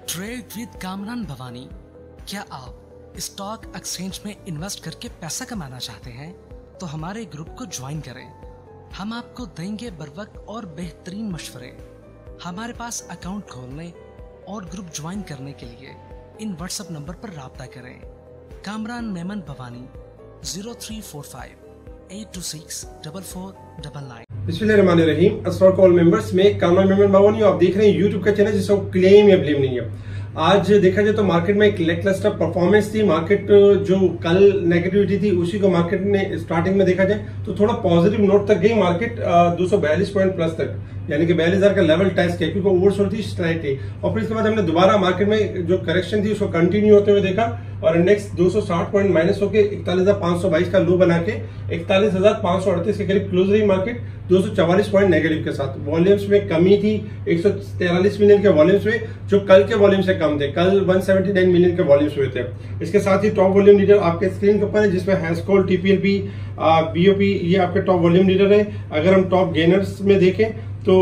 Trade with Kamran Bhavani. क्या आप stock exchange में इन्वेस्ट करके पैसा कमाना चाहते हैं तो हमारे ग्रुप को ज्वाइन करें। हम आपको देंगे बर वक्त और बेहतरीन मशवरे। हमारे पास अकाउंट खोलने और ग्रुप ज्वाइन करने के लिए इन व्हाट्सएप नंबर पर राब्ता करें। कामरान मेमन भवानी 0345 826 4499। बिस्मिल्लाहिर्रहमानिर्रहीम। अस्सलाम वालेकुम मेंबर्स, में कामरान मेमन भवानी। आप देख रहे हैं यूट्यूब का चैनल जिसको क्लेम या ब्लेम नहीं है। आज देखा जाए तो मार्केट में एक लेकलस्टर परफॉर्मेंस थी। मार्केट जो कल नेगेटिविटी थी उसी को मार्केट ने स्टार्टिंग में देखा जाए तो थोड़ा पॉजिटिव नोट तक गई मार्केट 242 पॉइंट प्लस तक, यानी कि 42,000 का लेवल टेस्ट किया क्योंकि ओवरसोल्ड थी स्लाइटली। और फिर इसके बाद हमने दोबारा मार्केट में जो करेक्शन थी उसको कंटिन्यू होते हुए देखा और इंडेक्स 260 पॉइंट माइनस होकर 41,522 का लो बना के 41,538 के करीब क्लोज रही मार्केट 244 पॉइंट नेगेटिव के साथ। वॉल्यूम्स में कमी थी 143 मिलियन के वॉल्यूम्स में, जो कल के वॉल्यूम से कम थे। कल 179 मिलियन के वॉल्यूम्स हुए थे। इसके साथ ही टॉप वॉल्यूम लीडर आपके स्क्रीन के ऊपर है जिसमें हैस्कोल, टीपीएलपी, बीओपी ये आपके टॉप वॉल्यूम लीडर है। अगर हम टॉप गेनर्स में देखें तो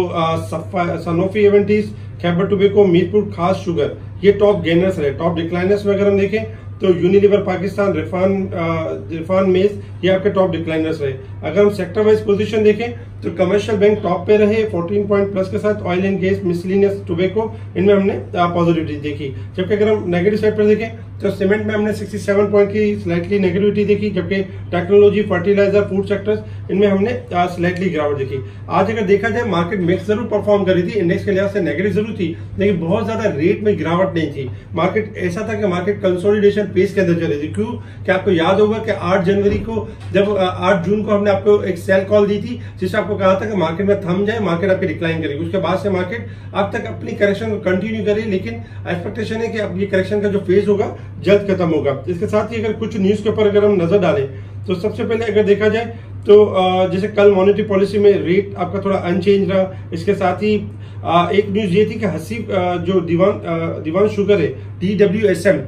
सनोफी एवेंटीज, खैबर टोबैको, मीरपुर खास शुगर ये टॉप गेनर्स रहे। टॉप डिक्लाइनर्स में अगर हम देखें तो यूनिलीवर पाकिस्तान, रिफान मेज ये आपके टॉप डिक्लाइनर्स रहे। अगर हम सेक्टर वाइज पोजीशन देखें तो कमर्शियल बैंक टॉप पे रहे 14 पॉइंट प्लस के साथ। Oil and gas, miscellaneous, tobacco इनमें हमने पॉजिटिविटी देखी। जबकि अगर हम नेगेटिव साइड पर देखें तो सीमेंट में हमने 67 पॉइंट की स्लाइटली नेगेटिविटी देखी, जबकि टेक्नोलॉजी, फर्टिलाइजर, फूड सेक्टर्स इनमें हमने स्लाइटली गिरावट देखी। आज अगर देखा जाए मार्केट मिक्स जरूर परफॉर्म कर रही थी, इंडेक्स के लिहाज से नेगेटिव जरूर थी लेकिन बहुत ज्यादा रेट में गिरावट नहीं थी। मार्केट ऐसा था कि मार्केट कंसोलिडेशन पेस के अंदर चल रही थी। क्यों कि आपको याद होगा कि 8 जनवरी को जब 8 जून को हमने आपको एक सेल कॉल दी थी जिससे आपको कहा था कि मार्केट में थम जाए, मार्केट आपकी डिक्लाइन करेगी। उसके बाद से मार्केट अब तक अपनी करेक्शन को कंटिन्यू करी, लेकिन एक्सपेक्टेशन है कि अब ये करेक्शन का जो फेज होगा जल्द खत्म होगा। इसके साथ ही अगर कुछ न्यूज के ऊपर अगर हम नजर डालें तो सबसे पहले अगर देखा जाए तो जैसे कल मॉनेटरी पॉलिसी में रेट आपका थोड़ा अनचेंज रहा। इसके साथ ही एक न्यूज ये थी कि हसीब जो दीवान शुगर है DWSM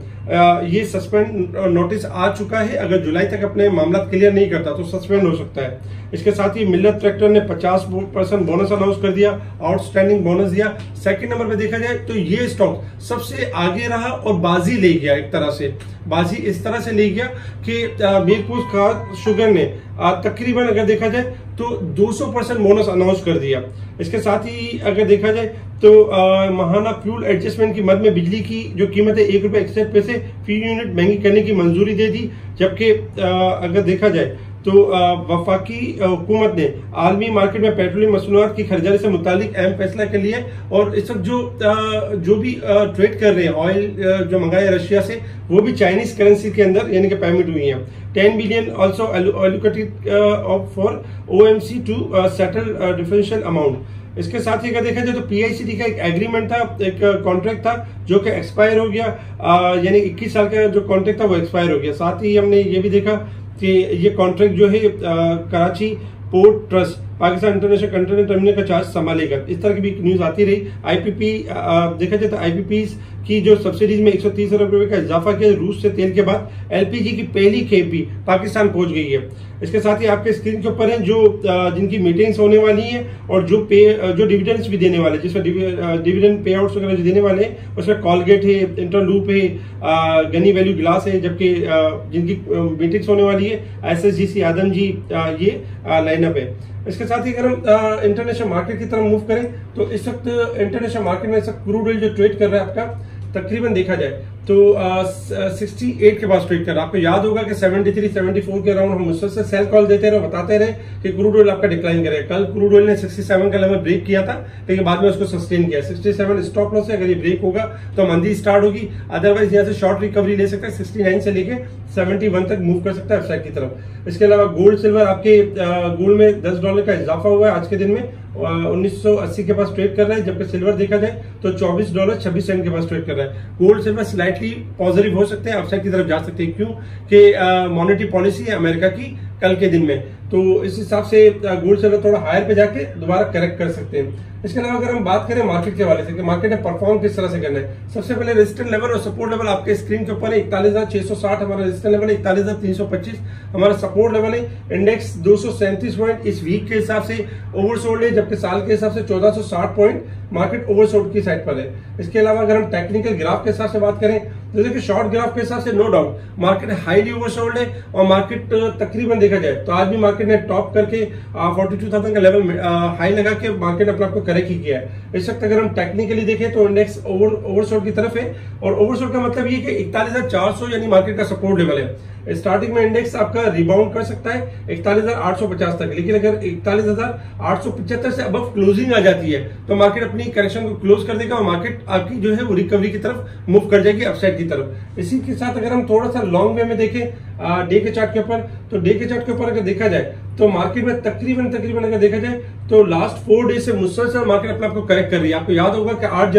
ये सस्पेंड नोटिस आ चुका है। अगर जुलाई तक अपने मामला क्लियर नहीं करता तो सस्पेंड हो सकता है। इसके साथ ही मिल्लत ट्रैक्टर ने 50% बोनस अनाउंस कर दिया, आउटस्टैंडिंग बोनस दिया। सेकंड नंबर पे देखा जाए तो ये स्टॉक सबसे आगे रहा और बाजी ले गया। एक तरह से बाजी इस तरह से ले गया कि मीरपुर खास शुगर ने तकरीबन अगर देखा जाए तो 200% बोनस अनाउंस कर दिया। इसके साथ ही अगर देखा जाए तो महाना फ्यूल एडजस्टमेंट की मद में बिजली की जो कीमत है ₹1.61 फी यूनिट महंगी करने की मंजूरी दे दी। जबकि अगर देखा जाए तो वफाकी हुकूमत ने आलमी मार्केट में पेट्रोलियम मसनूआत की खरीदारी से मुतालिक अहम फैसला कर लिया और इस वक्त जो भी ट्रेड कर रहे हैं ऑयल जो मंगाए रशिया से वो भी चाइनीज करेंसी के अंदर यानी कि पेमेंट हुई है। 10 billion also allocated for OMC to settle differential amount. इसके साथ ही अगर देखा जाए तो PICD का एक एग्रीमेंट था, एक कॉन्ट्रैक्ट था जो कि एक्सपायर हो गया, यानी 21 साल का जो कॉन्ट्रैक्ट था वो एक्सपायर हो गया। साथ ही हमने ये भी देखा कि ये कॉन्ट्रैक्ट जो है Karachi port trust Pakistan international container terminal का चार्ज संभालेगा। इस तरह की भी न्यूज आती रही। IPP देखा जाए तो IPP की जो सब्सिडीज में 130 अरब रुपए का इजाफा किया। रूस से तेल के बाद LPG की पहली खेप भी पाकिस्तान पहुंच गई है। इसके साथ ही आपके स्क्रीन के ऊपर है जो जिनकी मीटिंग्स होने वाली है और जो डिविडेंड्स भी देने वाले, जिसमें डिविडेंड पे आउट्स वगैरह देने वाले हैं उसमें कॉलगेट है, इंटरलूप है, गनी वैल्यू ग्लास है। जबकि जिनकी मीटिंग्स होने वाली है SSGC आदम जी, ये लाइनअप है। इसके साथ ही अगर हम इंटरनेशनल मार्केट की तरफ मूव करें तो इस वक्त इंटरनेशनल मार्केट में इस वक्त क्रूड ऑयल जो ट्रेड कर रहा है आपका तकरीबन देखा जाए तो 68 के पास ट्रेड कर रहा है। आपको याद होगा कि 73, 74 के अराउंड हम मुसलसल सेल कॉल देते रहे, बताते रहे कि क्रूड ऑयल आपका डिक्लाइन करेगा। कल क्रूड ऑयल ने 67 का लेवल ब्रेक किया था लेकिन बाद में उसको सस्टेन किया। 67 स्टॉप लॉस है, अगर ये ब्रेक होगा तो मंदी स्टार्ट होगी, अदरवाइज यहाँ से शॉर्ट रिकवरी ले सकता है। 69 से लेके 71 तक मूव कर सकता है अपसाइड की तरफ। इसके अलावा गोल्ड सिल्वर आपके गोल्ड में $10 का इजाफा हुआ है आज के दिन में, 1980 के पास ट्रेड कर रहा है। जबकि सिल्वर देखा जाए तो $24.26 के पास ट्रेड कर रहा है। गोल्ड सिल्वर स्लाइटली पॉजिटिव हो सकते हैं, अपसाइड की तरफ जा सकते हैं। क्यों कि मॉनेटरी पॉलिसी है अमेरिका की कल के दिन में, तो इस हिसाब से गोल्ड सिल्वर थोड़ा हायर पे जाके दोबारा करेक्ट कर सकते हैं। इसके अलावा अगर हम बात करें मार्केट के हवाले से कि मार्केट ने परफॉर्म किस तरह से करना है, सबसे पहले रेजिस्टेंस लेवल और सपोर्ट लेवल आपके स्क्रीन के ऊपर है। 41,660 हमारा रेजिस्टेंस लेवल है, 41,325 हमारा सपोर्ट लेवल है। इंडेक्स 237 पॉइंट इस वीक के हिसाब से ओवरसोल्ड है, जबकि साल के हिसाब से 1460 पॉइंट मार्केट ओवरसोल्ड की साइड पर है। इसके अलावा अगर हम टेक्निकल ग्राफ के हिसाब से बात करें तो देखिए शॉर्ट ग्राफ के हिसाब से no doubt market highly oversold है और मार्केट तकरीबन देखा जाए तो आज भी मार्केट ने टॉप करके 42,000 का लेवल हाई लगा के मार्केट अपने आपको करेक्ट ही किया है। इस वक्त अगर हम टेक्निकली देखें तो इंडेक्स ओवरसोल्ड की तरफ है और ओवरसोल्ड का मतलब ये कि 41,400 यानी मार्केट का सपोर्ट लेवल है। स्टार्टिंग में इंडेक्स आपका रिबाउंड कर सकता है 41,850 तक, लेकिन अगर 41,875 से अबव क्लोजिंग आ जाती है तो मार्केट अपनी करेक्शन को क्लोज कर देगा और मार्केट आपकी जो है वो रिकवरी की तरफ मूव कर जाएगी अपसाइड की तरफ। इसी के साथ अगर हम थोड़ा सा लॉन्ग वे में देखें डे के चार्ट के ऊपर, तो डे के चार्ट के ऊपर अगर देखा जाए तो मार्केट में तकरीबन अगर देखा जाए तो लास्ट 4 डेज से मुसलसल मार्केट अपने आपको करेक्ट कर रही है। आपको याद होगा कि 8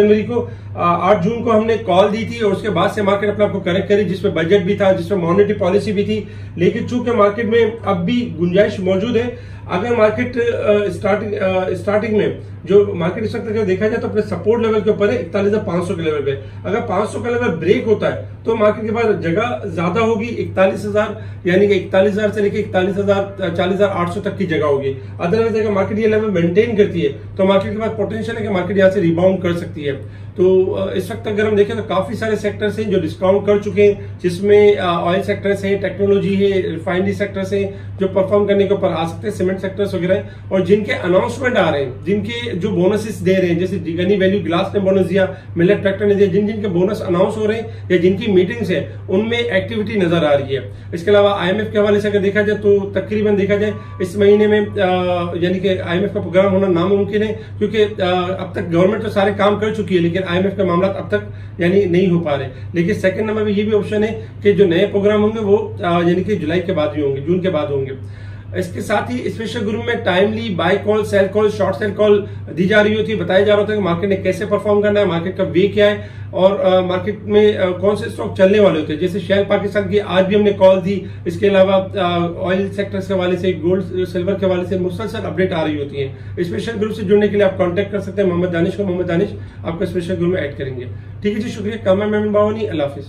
जून को हमने कॉल दी थी और उसके बाद से मार्केट अपने आपको करेक्ट करी, जिसमें बजट भी था, जिसमें मॉनेटरी पॉलिसी भी थी। लेकिन चूंकि मार्केट में अब भी गुंजाइश मौजूद है, अगर मार्केट स्टार्टिंग में जो मार्केट इस वक्त देखा जाए तो अपने सपोर्ट लेवल के ऊपर है 41,500 के लेवल पे। अगर 500 का लेवल ब्रेक होता है तो मार्केट के पास जगह ज्यादा होगी, 41,000 यानी कि 41,000 से लेकर 40,800 तक की जगह होगी। अदरवाइज अगर मार्केट ये लेवल मेंटेन करती है तो मार्केट के पास पोटेंशियल है कि मार्केट यहाँ से रिबाउंड कर सकती है। तो इस वक्त अगर हम देखें तो काफी सारे सेक्टर्स हैं जो डिस्काउंट कर चुके हैं, जिसमें ऑयल सेक्टर्स है, टेक्नोलॉजी है, रिफाइनरी सेक्टर्स है जो परफॉर्म करने के ऊपर आ सकते हैं, सीमेंट सेक्टर्स वगैरह, और जिनके अनाउंसमेंट आ रहे हैं, जिनके जो बोनसेस दे रहे हैं, जैसे गनी वैल्यू ग्लास ने बोनस दिया, मिलेट ट्रैक्टर ने दिया, जिनके बोनस अनाउंस हो रहे हैं या जिनकी मीटिंग्स है उनमें एक्टिविटी नजर आ रही है। इसके अलावा IMF के हवाले से अगर देखा जाए तो तकरीबन देखा जाए इस महीने में यानी कि IMF का प्रोग्राम होना नामुमकिन है, क्योंकि अब तक गवर्नमेंट तो सारे काम कर चुकी है लेकिन IMF के मामला अब तक यानी नहीं हो पा रहे। लेकिन सेकंड नंबर में ये भी ऑप्शन है कि जो नए प्रोग्राम होंगे वो यानी कि जुलाई के बाद ही होंगे, जून के बाद होंगे। इसके साथ ही स्पेशल ग्रुप में timely buy call, sell call, short sell call दी जा रही होती है, बताया जा रहा होता है कि मार्केट ने कैसे परफॉर्म करना है, मार्केट का वे क्या है और मार्केट में कौन से स्टॉक चलने वाले होते हैं। जैसे शेल पाकिस्तान की आज भी हमने कॉल दी। इसके अलावा ऑयल सेक्टर्स के हवाले से, गोल्ड सिल्वर के हवाले से मुसलसल अपडेट आ रही होती है। स्पेशल ग्रुप से जुड़ने के लिए आप कॉन्टेक्ट कर सकते हैं मोहम्मद दानिश को। मोहम्मद दानिश आपको स्पेशल ग्रुप में ऐड करेंगे। ठीक है जी, शुक्रिया। कामरान मेमन बावनी, अल्लाह हाफिज।